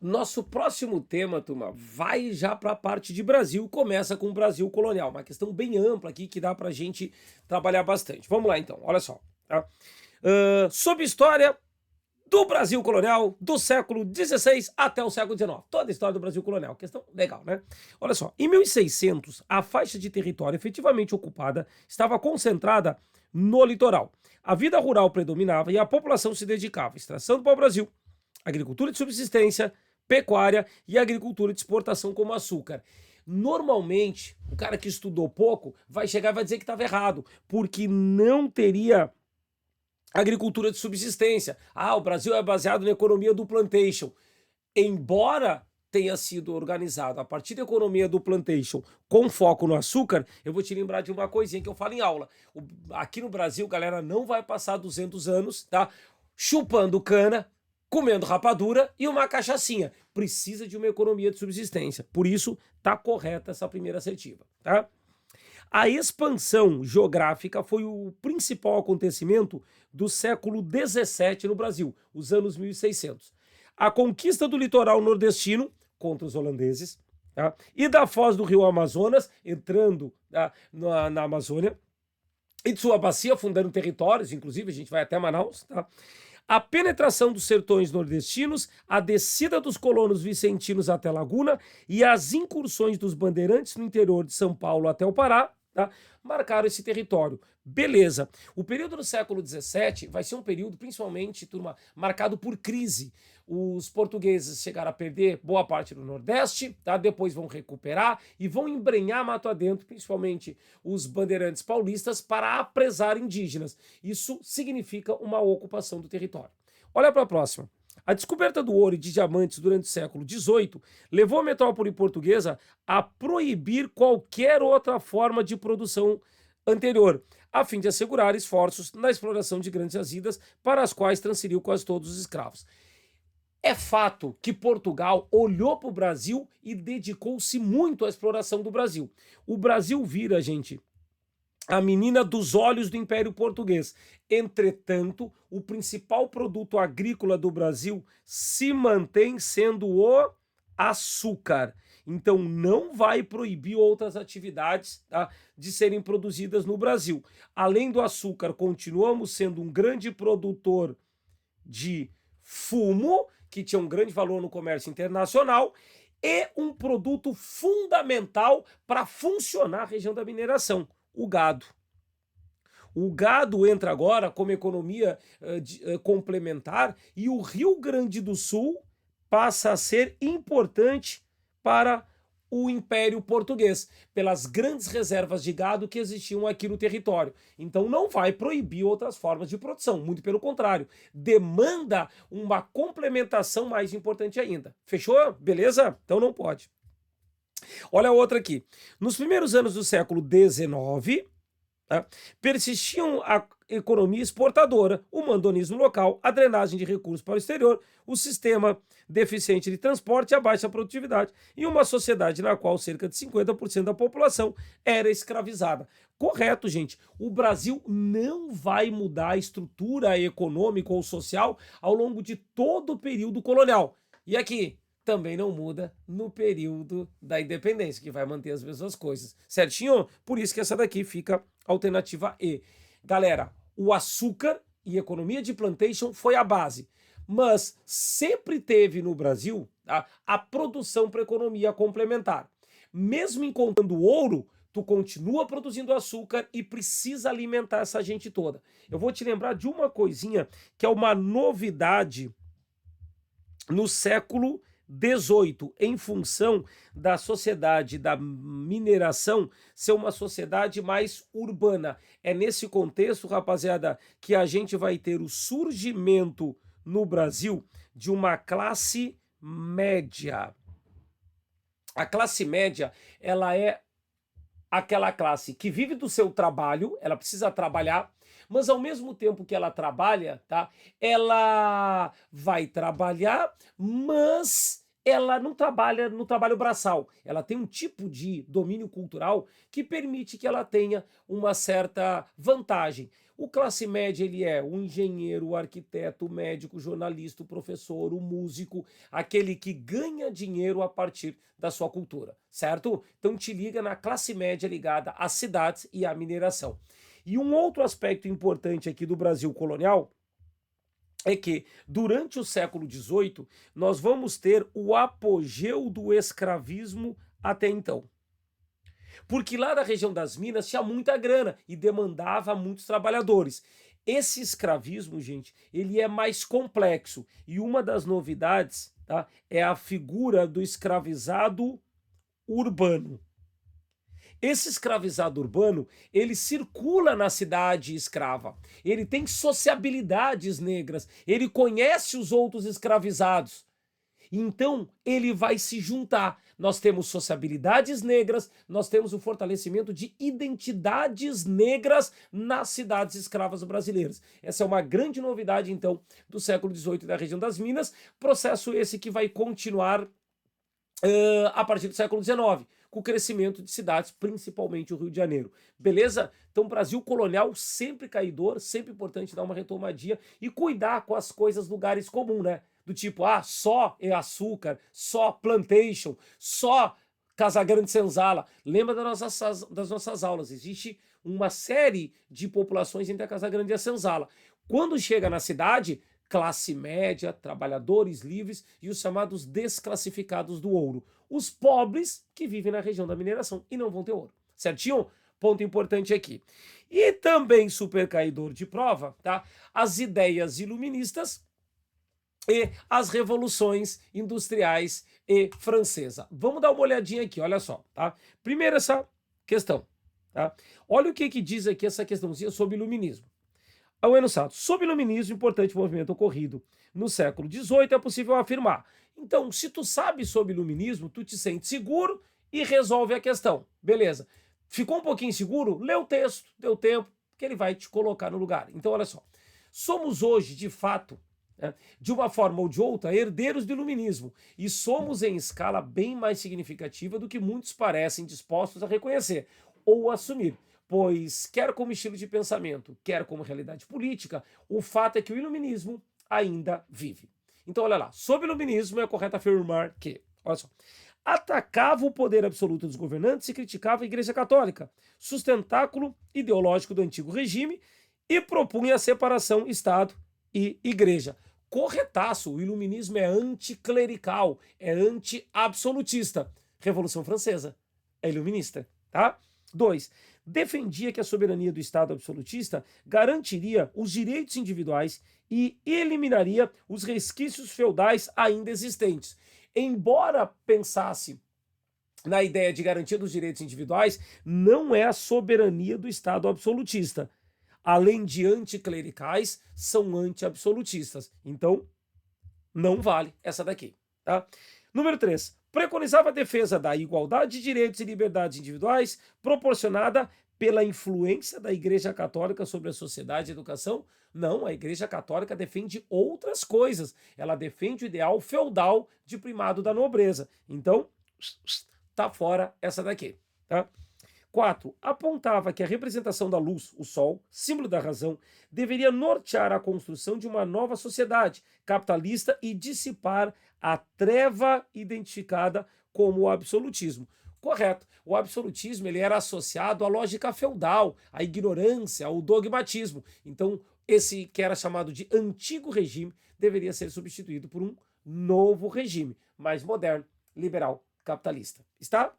Nosso próximo tema, turma, vai já para a parte de Brasil, começa com o Brasil colonial, uma questão bem ampla aqui que dá para a gente trabalhar bastante. Vamos lá então, olha só. Tá? Sobre história do Brasil colonial do século XVI até o século XIX. Toda a história do Brasil colonial, questão legal, né? Olha só, em 1600, a faixa de território efetivamente ocupada estava concentrada no litoral. A vida rural predominava e a população se dedicava à extração do pau-brasil, agricultura de subsistência, pecuária e agricultura de exportação como açúcar. Normalmente, o cara que estudou pouco vai chegar e vai dizer que estava errado, porque não teria agricultura de subsistência. Ah, o Brasil é baseado na economia do plantation. Embora tenha sido organizado a partir da economia do plantation com foco no açúcar, eu vou te lembrar de uma coisinha que eu falo em aula. Aqui no Brasil, galera, não vai passar 200 anos, tá? Chupando cana, comendo rapadura e uma cachaçinha. Precisa de uma economia de subsistência. Por isso, tá correta essa primeira assertiva, tá? A expansão geográfica foi o principal acontecimento do século XVII no Brasil, os anos 1600. A conquista do litoral nordestino contra os holandeses, tá? E da foz do rio Amazonas, entrando na Amazônia, e de sua bacia, fundando territórios, inclusive a gente vai até Manaus, tá? A penetração dos sertões nordestinos, a descida dos colonos vicentinos até Laguna e as incursões dos bandeirantes no interior de São Paulo até o Pará, tá? Marcaram esse território. Beleza. O período do século XVII vai ser um período, principalmente, turma, marcado por crise. Os portugueses chegaram a perder boa parte do Nordeste, tá? Depois vão recuperar e vão embrenhar mato adentro, principalmente os bandeirantes paulistas, para apresar indígenas. Isso significa uma ocupação do território. Olha para a próxima. A descoberta do ouro e de diamantes durante o século XVIII levou a metrópole portuguesa a proibir qualquer outra forma de produção anterior, a fim de assegurar esforços na exploração de grandes jazidas para as quais transferiu quase todos os escravos. É fato que Portugal olhou para o Brasil e dedicou-se muito à exploração do Brasil. O Brasil vira, gente, a menina dos olhos do Império Português. Entretanto, o principal produto agrícola do Brasil se mantém sendo o açúcar. Então, não vai proibir outras atividades, tá, de serem produzidas no Brasil. Além do açúcar, continuamos sendo um grande produtor de fumo, que tinha um grande valor no comércio internacional, e um produto fundamental para funcionar a região da mineração, o gado. O gado entra agora como economia complementar e o Rio Grande do Sul passa a ser importante para o Império Português, pelas grandes reservas de gado que existiam aqui no território. Então não vai proibir outras formas de produção, muito pelo contrário, demanda uma complementação mais importante ainda. Fechou? Beleza? Então não pode. Olha a outra aqui. Nos primeiros anos do século XIX, tá, persistiam a economia exportadora, o mandonismo local, a drenagem de recursos para o exterior, o sistema deficiente de transporte e a baixa produtividade, e uma sociedade na qual cerca de 50% da população era escravizada. Correto, gente. O Brasil não vai mudar a estrutura econômica ou social ao longo de todo o período colonial. E aqui, também não muda no período da independência, que vai manter as mesmas coisas. Certinho? Por isso que essa daqui fica alternativa E. Galera, o açúcar e economia de plantation foi a base, mas sempre teve no Brasil a produção para economia complementar. Mesmo encontrando ouro, tu continua produzindo açúcar e precisa alimentar essa gente toda. Eu vou te lembrar de uma coisinha que é uma novidade no século XVIII, em função da sociedade da mineração ser uma sociedade mais urbana. É nesse contexto, rapaziada, que a gente vai ter o surgimento no Brasil de uma classe média. A classe média, ela é aquela classe que vive do seu trabalho, ela precisa trabalhar, mas ao mesmo tempo que ela trabalha, tá? Ela vai trabalhar, mas ela não trabalha no trabalho braçal, ela tem um tipo de domínio cultural que permite que ela tenha uma certa vantagem. O classe média, ele é o engenheiro, o arquiteto, o médico, o jornalista, o professor, o músico, aquele que ganha dinheiro a partir da sua cultura, certo? Então te liga na classe média ligada às cidades e à mineração. E um outro aspecto importante aqui do Brasil colonial é que, durante o século XVIII, nós vamos ter o apogeu do escravismo até então. Porque lá na região das Minas tinha muita grana e demandava muitos trabalhadores. Esse escravismo, gente, ele é mais complexo. E uma das novidades, tá, é a figura do escravizado urbano. Esse escravizado urbano, ele circula na cidade escrava, ele tem sociabilidades negras, ele conhece os outros escravizados. Então, ele vai se juntar. Nós temos sociabilidades negras, nós temos o fortalecimento de identidades negras nas cidades escravas brasileiras. Essa é uma grande novidade, então, do século XVIII e da região das Minas, processo esse que vai continuar a partir do século XIX, com o crescimento de cidades, principalmente o Rio de Janeiro. Beleza? Então, Brasil colonial sempre caidor, sempre importante dar uma retomadinha e cuidar com as coisas lugares comuns, né? Do tipo, só é açúcar, só plantation, só Casagrande Senzala. Lembra das nossas aulas, existe uma série de populações entre a Casagrande e a Senzala. Quando chega na cidade, classe média, trabalhadores livres e os chamados desclassificados do ouro. Os pobres que vivem na região da mineração e não vão ter ouro. Certinho? Ponto importante aqui. E também super caidor de prova, tá? As ideias iluministas e as revoluções industriais e francesa. Vamos dar uma olhadinha aqui, olha só, tá? Primeiro essa questão, tá? Olha o que diz aqui essa questãozinha sobre iluminismo. Bueno Santos, sob o iluminismo, importante movimento ocorrido no século XVIII, é possível afirmar. Então, se tu sabe sobre iluminismo, tu te sente seguro e resolve a questão. Beleza. Ficou um pouquinho seguro? Lê o texto, deu tempo, que ele vai te colocar no lugar. Então, olha só. Somos hoje, de fato, de uma forma ou de outra, herdeiros do iluminismo. E somos em escala bem mais significativa do que muitos parecem dispostos a reconhecer ou assumir. Pois, quer como estilo de pensamento, quer como realidade política, o fato é que o iluminismo ainda vive. Então, olha lá, sob o iluminismo é correto afirmar que, olha só, atacava o poder absoluto dos governantes e criticava a Igreja Católica, sustentáculo ideológico do antigo regime, e propunha a separação Estado e Igreja. Corretaço, o iluminismo é anticlerical, é anti-absolutista. Revolução Francesa é iluminista, tá? 2. Defendia que a soberania do Estado absolutista garantiria os direitos individuais e eliminaria os resquícios feudais ainda existentes. Embora pensasse na ideia de garantia dos direitos individuais, não é a soberania do Estado absolutista. Além de anticlericais, são anti-absolutistas. Então, não vale essa daqui, tá? Número 3. Preconizava a defesa da igualdade de direitos e liberdades individuais proporcionada pela influência da Igreja Católica sobre a sociedade e a educação. Não, a Igreja Católica defende outras coisas. Ela defende o ideal feudal de primado da nobreza. Então, tá fora essa daqui, tá? 4. Apontava que a representação da luz, o sol, símbolo da razão, deveria nortear a construção de uma nova sociedade capitalista e dissipar a treva identificada como o absolutismo. Correto. O absolutismo ele era associado à lógica feudal, à ignorância, ao dogmatismo. Então, esse que era chamado de antigo regime deveria ser substituído por um novo regime, mais moderno, liberal, capitalista. Está?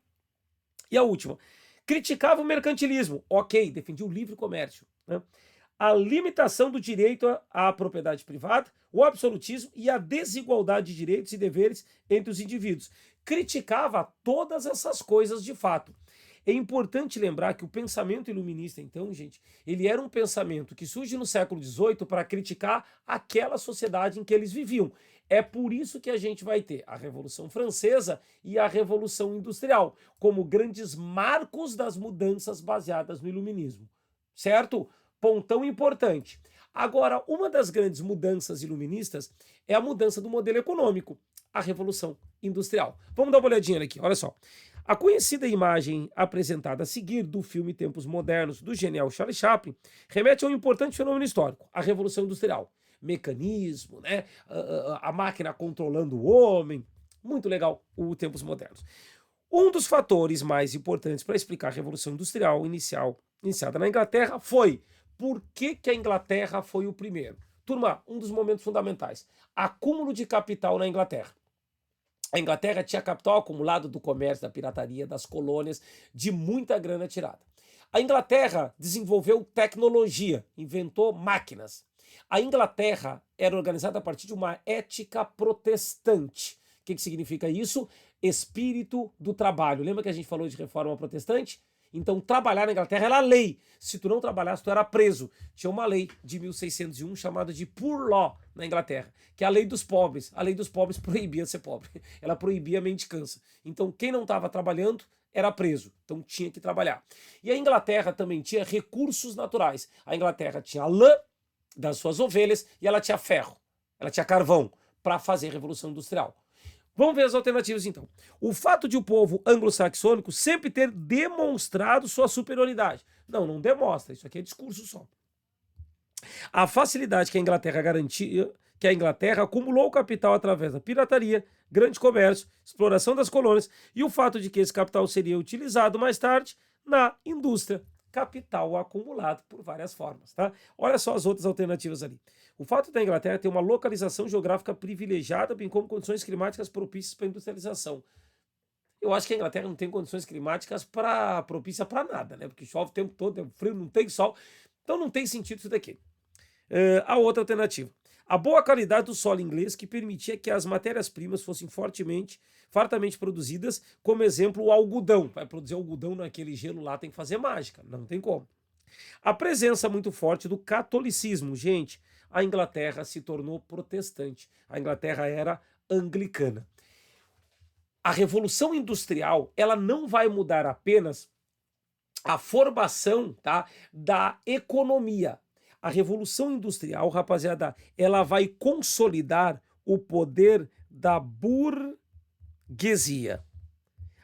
E a última. Criticava o mercantilismo. Ok, defendia o livre comércio, né? A limitação do direito à propriedade privada, o absolutismo e a desigualdade de direitos e deveres entre os indivíduos. Criticava todas essas coisas de fato. É importante lembrar que o pensamento iluminista, então, gente, ele era um pensamento que surge no século XVIII para criticar aquela sociedade em que eles viviam. É por isso que a gente vai ter a Revolução Francesa e a Revolução Industrial como grandes marcos das mudanças baseadas no iluminismo. Certo? Pontão importante. Agora, uma das grandes mudanças iluministas é a mudança do modelo econômico. A Revolução Industrial. Vamos dar uma olhadinha aqui, olha só. A conhecida imagem apresentada a seguir do filme Tempos Modernos, do genial Charles Chaplin, remete a um importante fenômeno histórico, a Revolução Industrial. Mecanismo, né? A máquina controlando o homem. Muito legal o Tempos Modernos. Um dos fatores mais importantes para explicar a Revolução Industrial iniciada na Inglaterra foi por que a Inglaterra foi o primeiro. Turma, um dos momentos fundamentais. Acúmulo de capital na Inglaterra. A Inglaterra tinha capital acumulado do comércio, da pirataria, das colônias, de muita grana tirada. A Inglaterra desenvolveu tecnologia, inventou máquinas. A Inglaterra era organizada a partir de uma ética protestante. O que significa isso? Espírito do trabalho. Lembra que a gente falou de reforma protestante? Então, trabalhar na Inglaterra era lei. Se tu não trabalhasse, tu era preso. Tinha uma lei de 1601 chamada de Poor Law na Inglaterra, que é a lei dos pobres. A lei dos pobres proibia ser pobre. Ela proibia a mendicância. Então, quem não estava trabalhando era preso. Então, tinha que trabalhar. E a Inglaterra também tinha recursos naturais. A Inglaterra tinha lã das suas ovelhas e ela tinha ferro. Ela tinha carvão para fazer a Revolução Industrial. Vamos ver as alternativas, então. O fato de o povo anglo-saxônico sempre ter demonstrado sua superioridade. Não demonstra. Isso aqui é discurso só. A facilidade que a Inglaterra garantia, que a Inglaterra acumulou capital através da pirataria, grande comércio, exploração das colônias e o fato de que esse capital seria utilizado mais tarde na indústria. Capital acumulado por várias formas, tá? Olha só as outras alternativas ali. O fato da Inglaterra ter uma localização geográfica privilegiada, bem como condições climáticas propícias para a industrialização. Eu acho que a Inglaterra não tem condições climáticas propícia para nada, né? Porque chove o tempo todo, é frio, não tem sol. Então não tem sentido isso daqui. A outra alternativa. A boa qualidade do solo inglês que permitia que as matérias-primas fossem fartamente produzidas, como exemplo o algodão. Vai produzir algodão naquele gelo lá, tem que fazer mágica, não tem como. A presença muito forte do catolicismo. Gente, a Inglaterra se tornou protestante. A Inglaterra era anglicana. A Revolução Industrial, ela não vai mudar apenas a formação, tá, da economia. A Revolução Industrial, rapaziada, ela vai consolidar o poder da burguesia.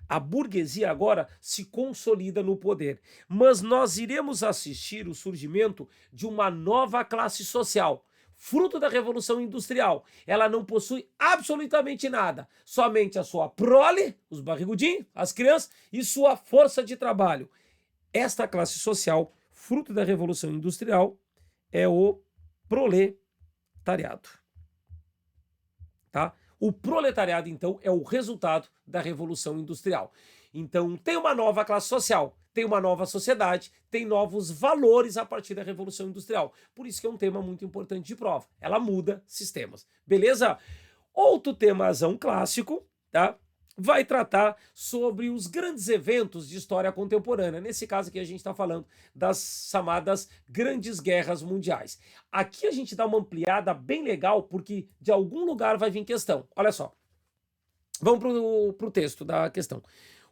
A burguesia agora se consolida no poder, mas nós iremos assistir o surgimento de uma nova classe social, fruto da Revolução Industrial. Ela não possui absolutamente nada, somente a sua prole, os barrigudinhos, as crianças, e sua força de trabalho. Esta classe social, fruto da Revolução Industrial, é o proletariado. Tá? O proletariado, então, é o resultado da Revolução Industrial. Então, tem uma nova classe social, tem uma nova sociedade, tem novos valores a partir da Revolução Industrial. Por isso que é um tema muito importante de prova. Ela muda sistemas. Beleza? Outro temazão clássico, tá? Vai tratar sobre os grandes eventos de história contemporânea. Nesse caso aqui a gente está falando das chamadas grandes guerras mundiais. Aqui a gente dá uma ampliada bem legal, porque de algum lugar vai vir questão. Olha só. Vamos para o texto da questão.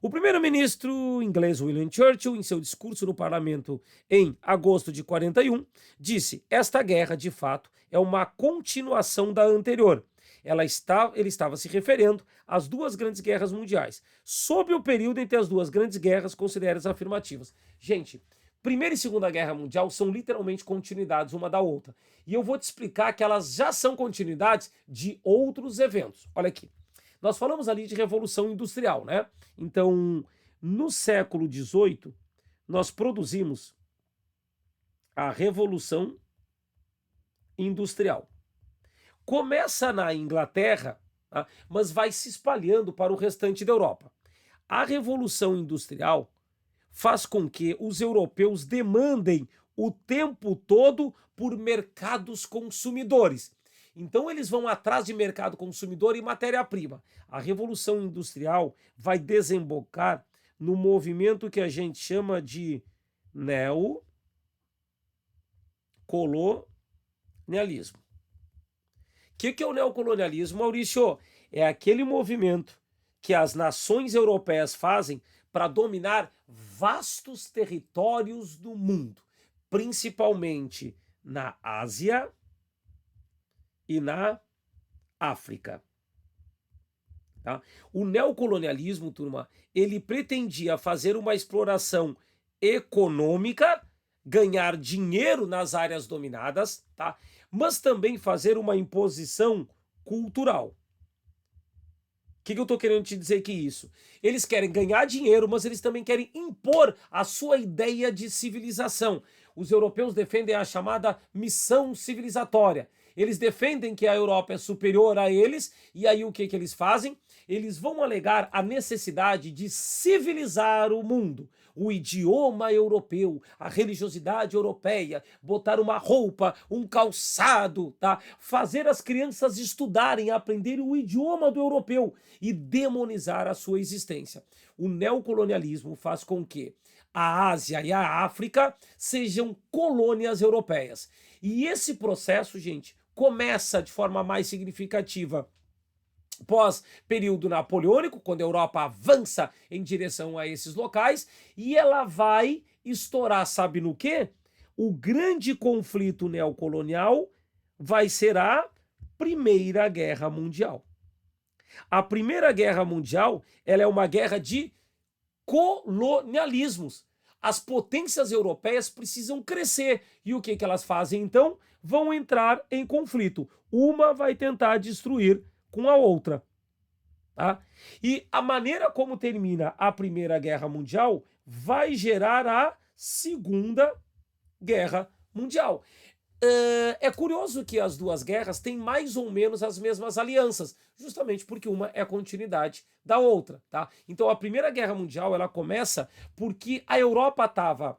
O primeiro-ministro inglês Winston Churchill, em seu discurso no parlamento em agosto de 41, disse: esta guerra, de fato, é uma continuação da anterior. Ele estava se referindo às duas grandes guerras mundiais, sob o período entre as duas grandes guerras consideradas afirmativas. Gente, Primeira e Segunda Guerra Mundial são literalmente continuidades uma da outra. E eu vou te explicar que elas já são continuidades de outros eventos. Olha aqui. Nós falamos ali de Revolução Industrial, né? Então, no século XVIII, nós produzimos a Revolução Industrial. Começa na Inglaterra, tá? Mas vai se espalhando para o restante da Europa. A Revolução Industrial faz com que os europeus demandem o tempo todo por mercados consumidores. Então eles vão atrás de mercado consumidor e matéria-prima. A Revolução Industrial vai desembocar no movimento que a gente chama de neocolonialismo. O que é o neocolonialismo, Maurício? É aquele movimento que as nações europeias fazem para dominar vastos territórios do mundo, principalmente na Ásia e na África. tá? O neocolonialismo, turma, ele pretendia fazer uma exploração econômica, ganhar dinheiro nas áreas dominadas, tá? Mas também fazer uma imposição cultural. O que eu estou querendo te dizer que isso? Eles querem ganhar dinheiro, mas eles também querem impor a sua ideia de civilização. Os europeus defendem a chamada missão civilizatória. Eles defendem que a Europa é superior a eles, e aí o que eles fazem? Eles vão alegar a necessidade de civilizar o mundo. O idioma europeu, a religiosidade europeia, botar uma roupa, um calçado, tá? Fazer as crianças estudarem, aprenderem o idioma do europeu e demonizar a sua existência. O neocolonialismo faz com que a Ásia e a África sejam colônias europeias. E esse processo, gente, começa de forma mais significativa pós-período napoleônico, quando a Europa avança em direção a esses locais, e ela vai estourar, sabe no quê? O grande conflito neocolonial vai ser a Primeira Guerra Mundial. A Primeira Guerra Mundial, ela é uma guerra de colonialismos. As potências europeias precisam crescer. E o que elas fazem então? Vão entrar em conflito. Uma vai tentar destruir com a outra. Tá? E a maneira como termina a Primeira Guerra Mundial vai gerar a Segunda Guerra Mundial. É curioso que as duas guerras têm mais ou menos as mesmas alianças, justamente porque uma é a continuidade da outra, tá? Então a Primeira Guerra Mundial ela começa porque a Europa estava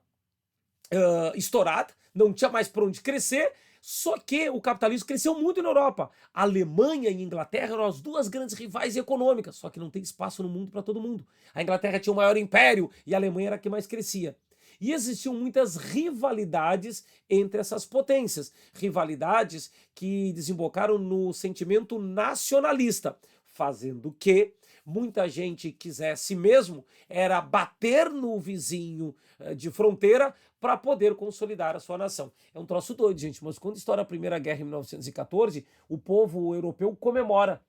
estourada, não tinha mais para onde crescer, só que o capitalismo cresceu muito na Europa. A Alemanha e a Inglaterra eram as duas grandes rivais econômicas, só que não tem espaço no mundo para todo mundo. A Inglaterra tinha o maior império e a Alemanha era a que mais crescia. E existiam muitas rivalidades entre essas potências, rivalidades que desembocaram no sentimento nacionalista, fazendo que muita gente quisesse mesmo era bater no vizinho de fronteira para poder consolidar a sua nação. É um troço doido, gente, mas quando estoura a Primeira Guerra em 1914, o povo europeu comemora,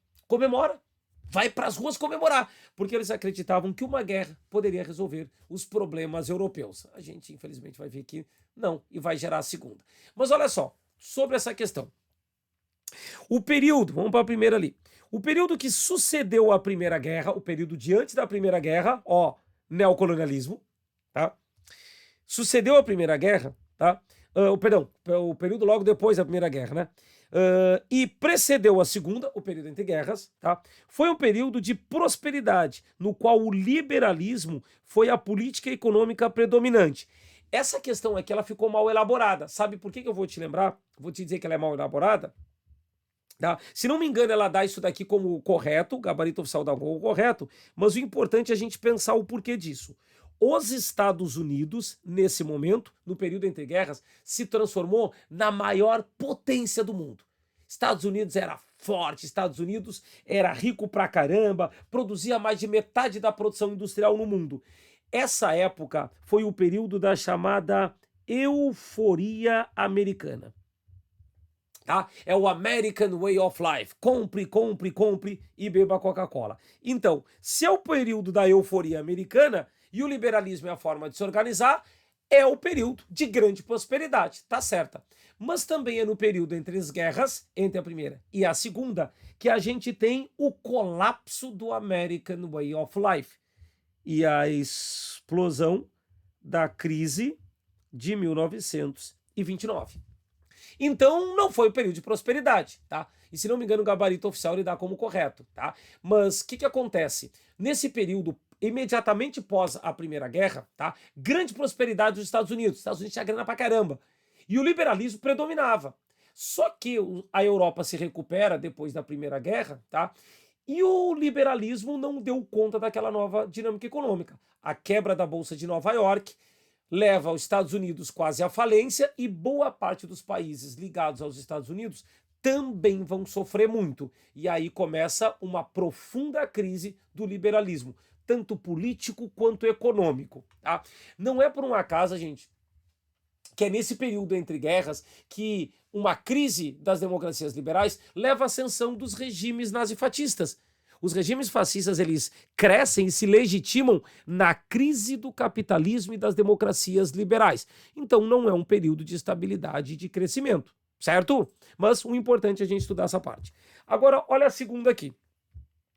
vai para as ruas comemorar, porque eles acreditavam que uma guerra poderia resolver os problemas europeus. A gente, infelizmente, vai ver que não, e vai gerar a segunda. Mas olha só, sobre essa questão. O período, vamos para a primeira ali. O período que sucedeu a Primeira Guerra, o período de antes da Primeira Guerra, neocolonialismo, tá? Sucedeu a Primeira Guerra, tá? O período logo depois da Primeira Guerra, né? E precedeu a Segunda, o período entre guerras, tá? Foi um período de prosperidade, no qual o liberalismo foi a política econômica predominante. Essa questão aqui, ela ficou mal elaborada. Sabe por que eu vou te lembrar? Vou te dizer que ela é mal elaborada. Tá? Se não me engano, ela dá isso daqui como correto, o gabarito oficial dá como correto, mas o importante é a gente pensar o porquê disso. Os Estados Unidos, nesse momento, no período entre guerras, se transformou na maior potência do mundo. Estados Unidos era forte, Estados Unidos era rico pra caramba, produzia mais de metade da produção industrial no mundo. Essa época foi o período da chamada euforia americana. Tá? É o American Way of Life. Compre, compre, compre e beba Coca-Cola. Então, se é o período da euforia americana e o liberalismo é a forma de se organizar, é o período de grande prosperidade, tá certa. Mas também é no período entre as guerras, entre a primeira e a segunda, que a gente tem o colapso do American Way of Life e a explosão da crise de 1929. Então, não foi o período de prosperidade, tá? E se não me engano, o gabarito oficial ele dá como correto, tá? Mas o que acontece? Nesse período, imediatamente pós a Primeira Guerra, tá? Grande prosperidade dos Estados Unidos. Os Estados Unidos tinha grana pra caramba. E o liberalismo predominava. Só que a Europa se recupera depois da Primeira Guerra, tá? E o liberalismo não deu conta daquela nova dinâmica econômica. A quebra da Bolsa de Nova York leva os Estados Unidos quase à falência e boa parte dos países ligados aos Estados Unidos também vão sofrer muito. E aí começa uma profunda crise do liberalismo, tanto político quanto econômico. Tá? Não é por um acaso, gente, que é nesse período entre guerras que uma crise das democracias liberais leva à ascensão dos regimes nazifascistas. Os regimes fascistas, eles crescem e se legitimam na crise do capitalismo e das democracias liberais. Então não é um período de estabilidade e de crescimento, certo? Mas o importante é a gente estudar essa parte. Agora, olha a segunda aqui.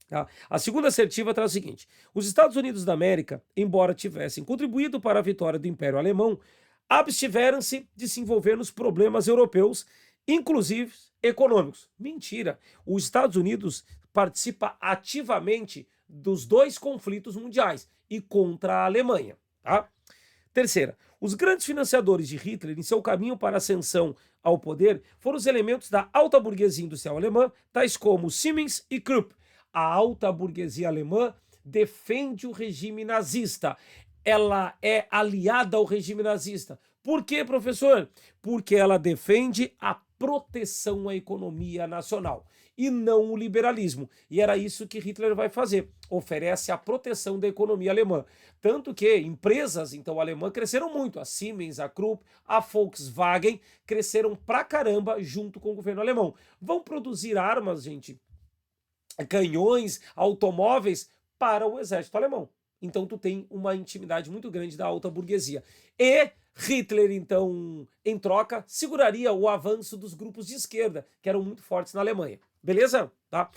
Tá? A segunda assertiva traz o seguinte: os Estados Unidos da América, embora tivessem contribuído para a vitória do Império Alemão, abstiveram-se de se envolver nos problemas europeus, inclusive econômicos. Mentira! Os Estados Unidos participa ativamente dos dois conflitos mundiais e contra a Alemanha. Tá? Terceira, os grandes financiadores de Hitler em seu caminho para a ascensão ao poder foram os elementos da alta burguesia industrial alemã, tais como Siemens e Krupp. A alta burguesia alemã defende o regime nazista. Ela é aliada ao regime nazista. Por quê, professor? Porque ela defende a proteção à economia nacional e não o liberalismo. E era isso que Hitler vai fazer. Oferece a proteção da economia alemã. Tanto que empresas, então, alemãs cresceram muito. A Siemens, a Krupp, a Volkswagen cresceram pra caramba junto com o governo alemão. Vão produzir armas, gente, canhões, automóveis para o exército alemão. Então tu tem uma intimidade muito grande da alta burguesia. E Hitler, então, em troca, seguraria o avanço dos grupos de esquerda, que eram muito fortes na Alemanha. Beleza? Tá?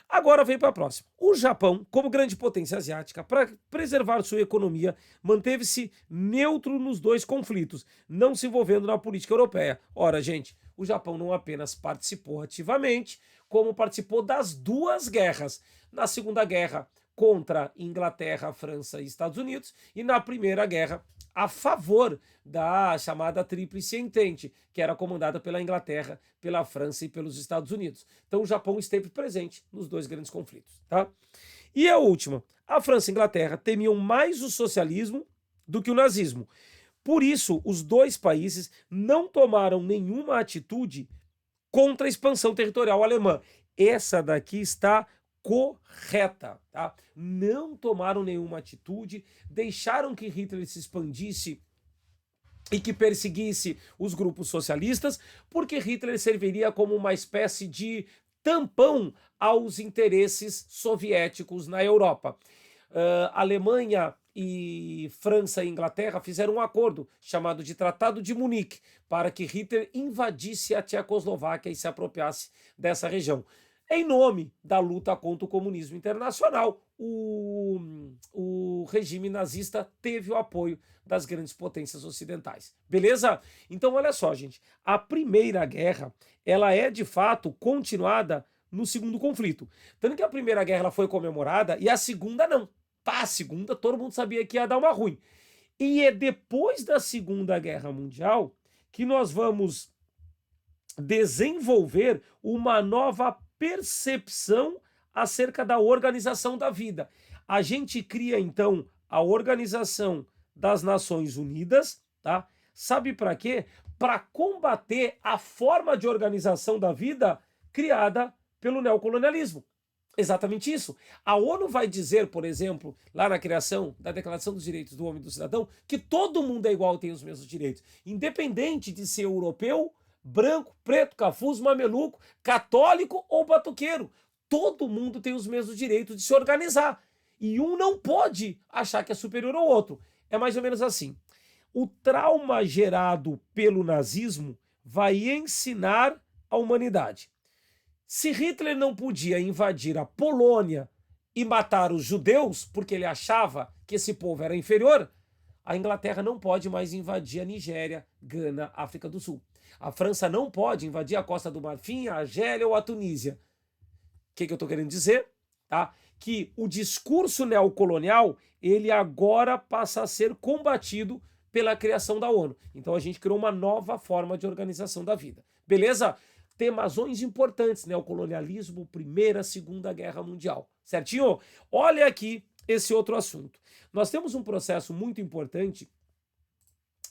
Agora vem para a próxima. O Japão, como grande potência asiática, para preservar sua economia, manteve-se neutro nos dois conflitos, não se envolvendo na política europeia. Ora, gente, o Japão não apenas participou ativamente, como participou das duas guerras. Na Segunda Guerra, contra Inglaterra, França e Estados Unidos, e na Primeira Guerra, a favor da chamada Tríplice Entente, que era comandada pela Inglaterra, pela França e pelos Estados Unidos. Então o Japão esteve presente nos dois grandes conflitos. Tá? E a última, a França e a Inglaterra temiam mais o socialismo do que o nazismo. Por isso, os dois países não tomaram nenhuma atitude contra a expansão territorial alemã. Essa daqui está correta, tá? Não tomaram nenhuma atitude, deixaram que Hitler se expandisse e que perseguisse os grupos socialistas, porque Hitler serviria como uma espécie de tampão aos interesses soviéticos na Europa. Alemanha e França e Inglaterra fizeram um acordo chamado de Tratado de Munique para que Hitler invadisse a Tchecoslováquia e se apropriasse dessa região. Em nome da luta contra o comunismo internacional, o regime nazista teve o apoio das grandes potências ocidentais. Beleza? Então, olha só, gente. A Primeira Guerra, ela é, de fato, continuada no segundo conflito. Tanto que a Primeira Guerra ela foi comemorada e a segunda não. Tá, a segunda todo mundo sabia que ia dar uma ruim. E é depois da Segunda Guerra Mundial que nós vamos desenvolver uma nova percepção acerca da organização da vida. A gente cria, então, a Organização das Nações Unidas, tá? Sabe para quê? Para combater a forma de organização da vida criada pelo neocolonialismo. Exatamente isso. A ONU vai dizer, por exemplo, lá na criação da Declaração dos Direitos do Homem e do Cidadão, que todo mundo é igual e tem os mesmos direitos, independente de ser europeu, branco, preto, cafuso, mameluco, católico ou batuqueiro. Todo mundo tem os mesmos direitos de se organizar. E um não pode achar que é superior ao outro. É mais ou menos assim. O trauma gerado pelo nazismo vai ensinar a humanidade. Se Hitler não podia invadir a Polônia e matar os judeus, porque ele achava que esse povo era inferior, a Inglaterra não pode mais invadir a Nigéria, Gana, África do Sul. A França não pode invadir a Costa do Marfim, a Argélia ou a Tunísia. O que eu estou querendo dizer? Tá? Que o discurso neocolonial, ele agora passa a ser combatido pela criação da ONU. Então a gente criou uma nova forma de organização da vida. Beleza? Temazões importantes, neocolonialismo, Primeira, Segunda Guerra Mundial. Certinho? Olha aqui esse outro assunto. Nós temos um processo muito importante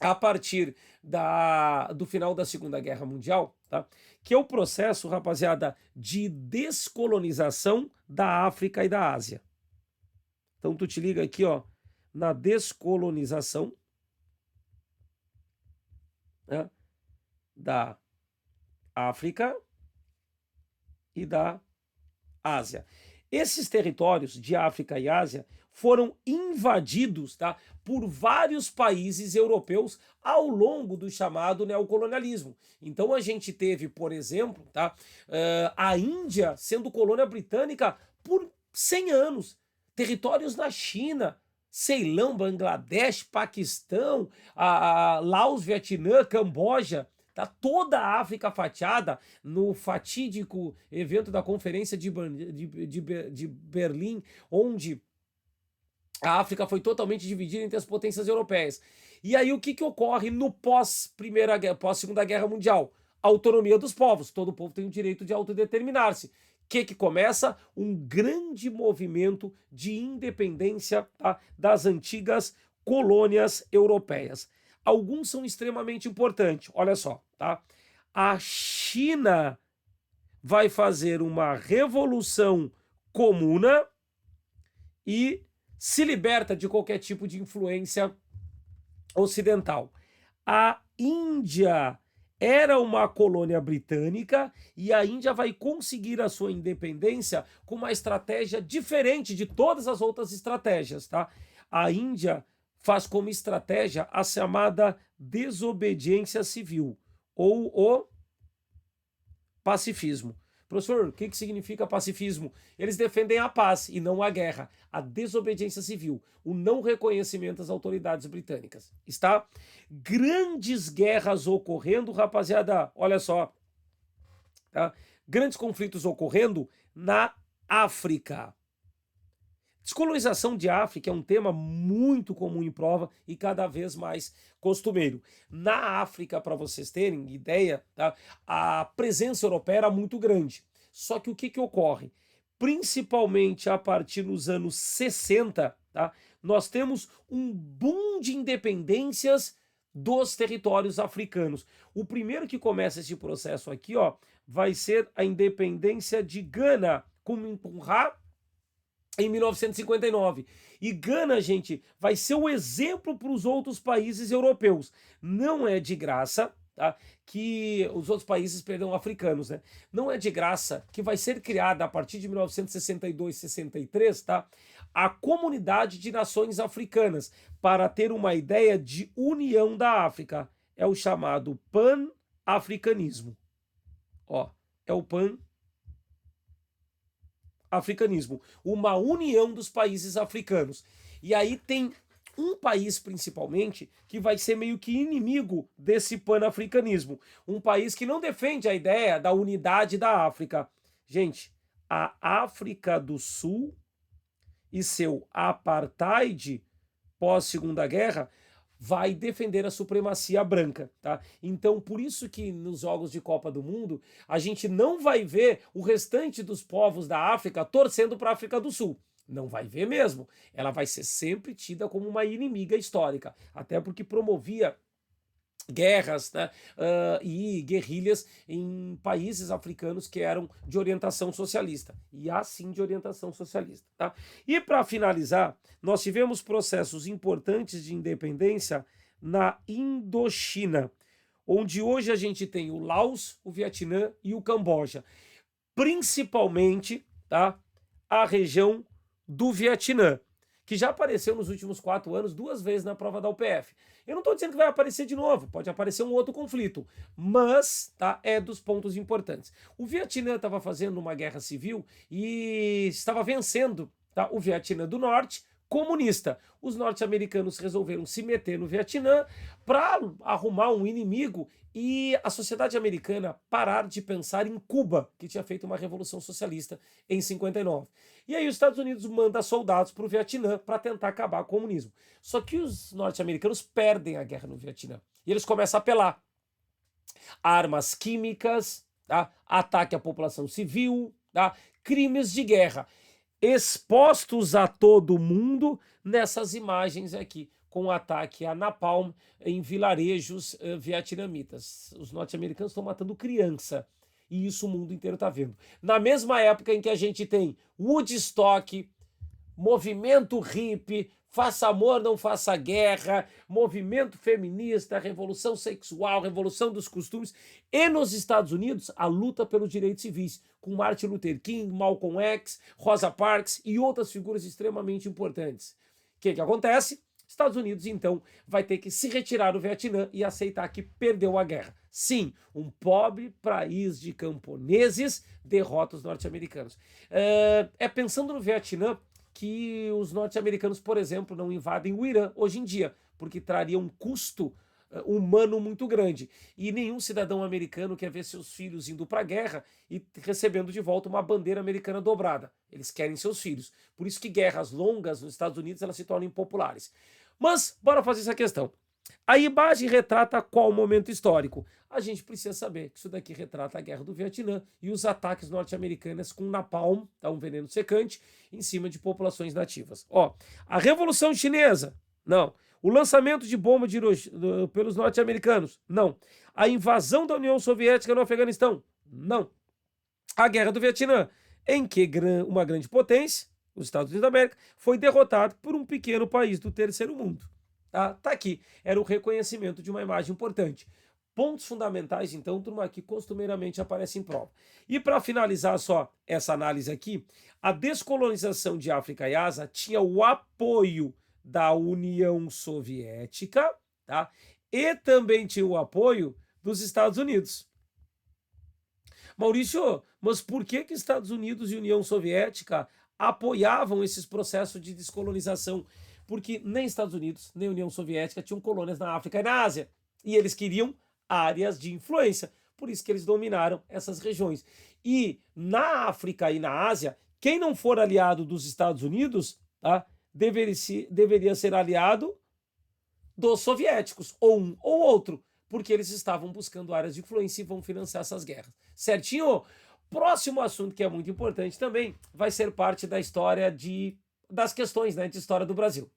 a partir do final da Segunda Guerra Mundial, tá? Que é o processo, rapaziada, de descolonização da África e da Ásia. Então tu te liga aqui, ó, na descolonização, né, da África e da Ásia. Esses territórios de África e Ásia foram invadidos, tá, por vários países europeus ao longo do chamado neocolonialismo. Então a gente teve, por exemplo, tá, a Índia sendo colônia britânica por 100 anos, territórios na China, Ceilão, Bangladesh, Paquistão, Laos, Vietnã, Camboja, tá toda a África fatiada no fatídico evento da Conferência de Berlim, onde a África foi totalmente dividida entre as potências europeias. E aí o que ocorre no pós-Segunda Guerra Mundial? Autonomia dos povos. Todo povo tem o direito de autodeterminar-se. Que começa? Um grande movimento de independência, tá, das antigas colônias europeias. Alguns são extremamente importantes. Olha só, tá? A China vai fazer uma revolução comuna e se liberta de qualquer tipo de influência ocidental. A Índia era uma colônia britânica e a Índia vai conseguir a sua independência com uma estratégia diferente de todas as outras estratégias, tá? A Índia faz como estratégia a chamada desobediência civil ou o pacifismo. Professor, o que significa pacifismo? Eles defendem a paz e não a guerra, a desobediência civil, o não reconhecimento às autoridades britânicas. Está? Grandes guerras ocorrendo, rapaziada, olha só, tá? Grandes conflitos ocorrendo na África. Descolonização de África é um tema muito comum em prova e cada vez mais costumeiro. Na África, para vocês terem ideia, tá, a presença europeia era muito grande. Só que o que ocorre? Principalmente a partir dos anos 60, tá, nós temos um boom de independências dos territórios africanos. O primeiro que começa esse processo aqui, ó, vai ser a independência de Gana, com Nkrumah, em 1959. E Gana, gente, vai ser o exemplo para os outros países europeus. Não é de graça, tá, que os outros países, perdão, africanos, né? Não é de graça que vai ser criada a partir de 1962, 63, tá, a Comunidade de Nações Africanas, para ter uma ideia de união da África. É o chamado pan-africanismo. Ó, é o pan-africanismo, uma união dos países africanos. E aí tem um país, principalmente, que vai ser meio que inimigo desse pan-africanismo. Um país que não defende a ideia da unidade da África. Gente, a África do Sul e seu apartheid pós-Segunda Guerra vai defender a supremacia branca, tá? Então, por isso que nos Jogos de Copa do Mundo, a gente não vai ver o restante dos povos da África torcendo para a África do Sul. Não vai ver mesmo. Ela vai ser sempre tida como uma inimiga histórica, até porque promovia guerras, né, e guerrilhas em países africanos que eram de orientação socialista, e assim de orientação socialista, tá? E para finalizar, nós tivemos processos importantes de independência na Indochina, onde hoje a gente tem o Laos, o Vietnã e o Camboja, principalmente, tá, a região do Vietnã, que já apareceu nos últimos 4 anos 2 vezes na prova da UPF. Eu não estou dizendo que vai aparecer de novo, pode aparecer um outro conflito, mas, tá, é dos pontos importantes. O Vietnã estava fazendo uma guerra civil e estava vencendo, tá, o Vietnã do Norte, comunista. Os norte-americanos resolveram se meter no Vietnã para arrumar um inimigo e a sociedade americana parar de pensar em Cuba, que tinha feito uma revolução socialista em 59. E aí os Estados Unidos manda soldados para o Vietnã para tentar acabar com o comunismo. Só que os norte-americanos perdem a guerra no Vietnã. E eles começam a apelar. Armas químicas, tá? Ataque à população civil, tá? Crimes de guerra, expostos a todo mundo nessas imagens aqui, com o ataque a napalm em vilarejos vietnamitas. Os norte-americanos estão matando criança, e isso o mundo inteiro está vendo. Na mesma época em que a gente tem Woodstock, movimento hippie, faça amor, não faça guerra, movimento feminista, revolução sexual, revolução dos costumes. E nos Estados Unidos, a luta pelos direitos civis, com Martin Luther King, Malcolm X, Rosa Parks e outras figuras extremamente importantes. O que acontece? Estados Unidos, então, vai ter que se retirar do Vietnã e aceitar que perdeu a guerra. Sim, um pobre país de camponeses derrota os norte-americanos. É pensando no Vietnã que os norte-americanos, por exemplo, não invadem o Irã hoje em dia, porque traria um custo humano muito grande. E nenhum cidadão americano quer ver seus filhos indo para a guerra e recebendo de volta uma bandeira americana dobrada. Eles querem seus filhos. Por isso que guerras longas nos Estados Unidos elas se tornam impopulares. Mas, bora fazer essa questão. A imagem retrata qual momento histórico? A gente precisa saber que isso daqui retrata a Guerra do Vietnã e os ataques norte-americanos com napalm, tá, um veneno secante, em cima de populações nativas. Ó, a Revolução Chinesa? Não. O lançamento de bomba de Hiroshima pelos norte-americanos? Não. A invasão da União Soviética no Afeganistão? Não. A Guerra do Vietnã, em que uma grande potência, os Estados Unidos da América, foi derrotado por um pequeno país do terceiro mundo. Tá aqui. Era o reconhecimento de uma imagem importante. Pontos fundamentais, então, turma, que costumeiramente aparecem em prova. E para finalizar só essa análise aqui, a descolonização de África e Ásia tinha o apoio da União Soviética, tá? E também tinha o apoio dos Estados Unidos. Maurício, mas por que Estados Unidos e União Soviética apoiavam esses processos de descolonização? Porque nem Estados Unidos, nem União Soviética tinham colônias na África e na Ásia. E eles queriam áreas de influência. Por isso que eles dominaram essas regiões. E na África e na Ásia, quem não for aliado dos Estados Unidos, tá, deveria ser aliado dos soviéticos, ou um ou outro, porque eles estavam buscando áreas de influência e vão financiar essas guerras. Certinho? Próximo assunto que é muito importante também vai ser parte da história das questões, né, de história do Brasil.